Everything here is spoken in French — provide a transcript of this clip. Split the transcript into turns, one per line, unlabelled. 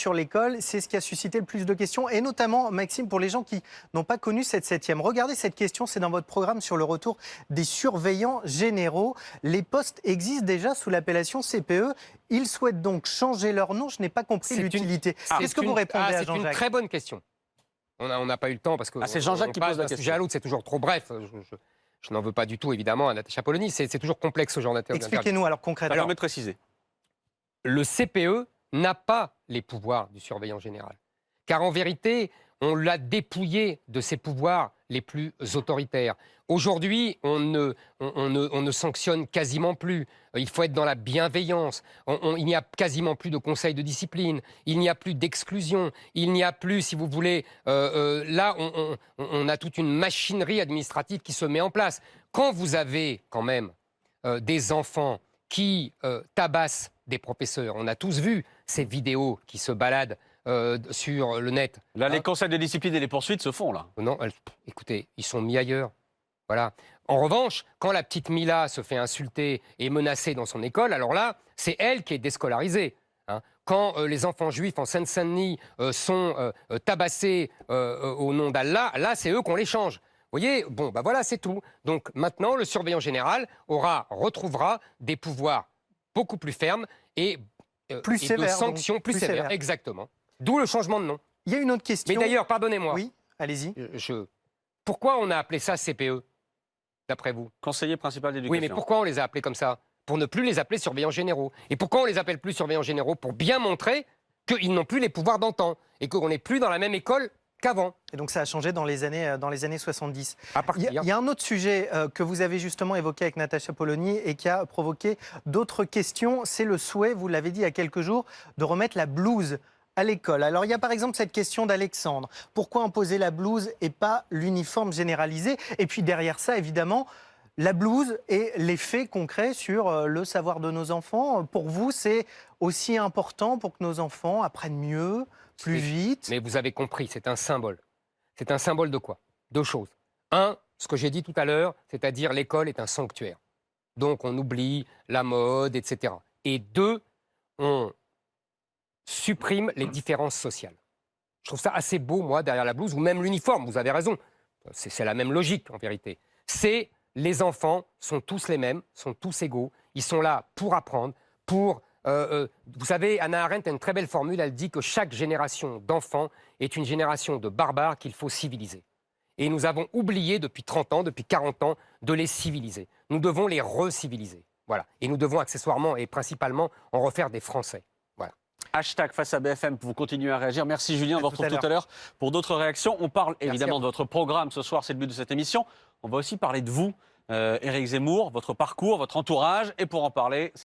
sur l'école, c'est ce qui a suscité le plus de questions, et notamment, Maxime, pour les gens qui n'ont pas connu cette 7e. Regardez cette question, c'est dans votre programme sur le retour des surveillants généraux. Les postes existent déjà sous l'appellation CPE. Ils souhaitent donc changer leur nom. Je n'ai pas compris l'utilité. Qu'est-ce que vous répondez à Jean-Jacques?
C'est une très bonne question. On n'a pas eu le temps parce que
c'est Jean-Jacques qui pose la question.
Sujet à l'autre, c'est toujours trop bref. Je n'en veux pas du tout, évidemment, à Natacha Polony. C'est toujours complexe ce genre d'interview.
Expliquez-nous alors concrètement.
Alors, préciser.
Le CPE n'a pas les pouvoirs du surveillant général. Car en vérité, on l'a dépouillé de ses pouvoirs les plus autoritaires. Aujourd'hui, on ne sanctionne quasiment plus. Il faut être dans la bienveillance. Il n'y a quasiment plus de conseil de discipline. Il n'y a plus d'exclusion. Il n'y a plus, si vous voulez... là, on a toute une machinerie administrative qui se met en place. Quand vous avez quand même des enfants qui tabassent des professeurs, on a tous vu ces vidéos qui se baladent sur le net.
Là, les conseils de discipline et les poursuites se font, là.
Non, écoutez, ils sont mis ailleurs. Voilà. En revanche, quand la petite Mila se fait insulter et menacer dans son école, alors là, c'est elle qui est déscolarisée. Hein. Quand les enfants juifs en Seine-Saint-Denis sont tabassés au nom d'Allah, là, c'est eux qu'on les change. Vous voyez, bon, bah voilà, c'est tout. Donc maintenant, le surveillant général retrouvera des pouvoirs beaucoup plus fermes et
plus sévères,
de sanctions plus sévères. Exactement. D'où le changement de nom.
Il y a une autre question.
Mais d'ailleurs, pardonnez-moi.
Oui, allez-y.
Pourquoi on a appelé ça CPE, d'après vous?
Conseiller principal d'éducation.
Oui, mais pourquoi on les a appelés comme ça? Pour ne plus les appeler surveillants généraux. Et pourquoi on les appelle plus surveillants généraux? Pour bien montrer qu'ils n'ont plus les pouvoirs d'antan et qu'on n'est plus dans la même école qu'avant.
Et donc ça a changé dans les années 70.
Il
y a un autre sujet que vous avez justement évoqué avec Natacha Polony et qui a provoqué d'autres questions. C'est le souhait, vous l'avez dit il y a quelques jours, de remettre la blouse à l'école. Alors il y a par exemple cette question d'Alexandre. Pourquoi imposer la blouse et pas l'uniforme généralisé? Et puis derrière ça, évidemment, la blouse et l'effet concret sur le savoir de nos enfants. Pour vous, c'est aussi important pour que nos enfants apprennent mieux, plus vite?
Mais vous avez compris, c'est un symbole. C'est un symbole de quoi? Deux choses. Un, ce que j'ai dit tout à l'heure, c'est-à-dire l'école est un sanctuaire. Donc on oublie la mode, etc. Et deux, on supprime les différences sociales. Je trouve ça assez beau, moi, derrière la blouse, ou même l'uniforme, vous avez raison. C'est la même logique, en vérité. C'est les enfants sont tous les mêmes, sont tous égaux. Ils sont là pour apprendre, pour... vous savez, Hannah Arendt a une très belle formule, elle dit que chaque génération d'enfants est une génération de barbares qu'il faut civiliser. Et nous avons oublié depuis 30 ans, depuis 40 ans, de les civiliser. Nous devons les reciviliser. Voilà. Et nous devons accessoirement et principalement en refaire des Français. Voilà.
Hashtag face à BFM, vous continuez à réagir. Merci Julien, on vous retrouve tout à l'heure pour d'autres réactions. On parle évidemment de votre programme ce soir, c'est le but de cette émission. On va aussi parler de vous, Éric Zemmour, votre parcours, votre entourage. Et pour en parler...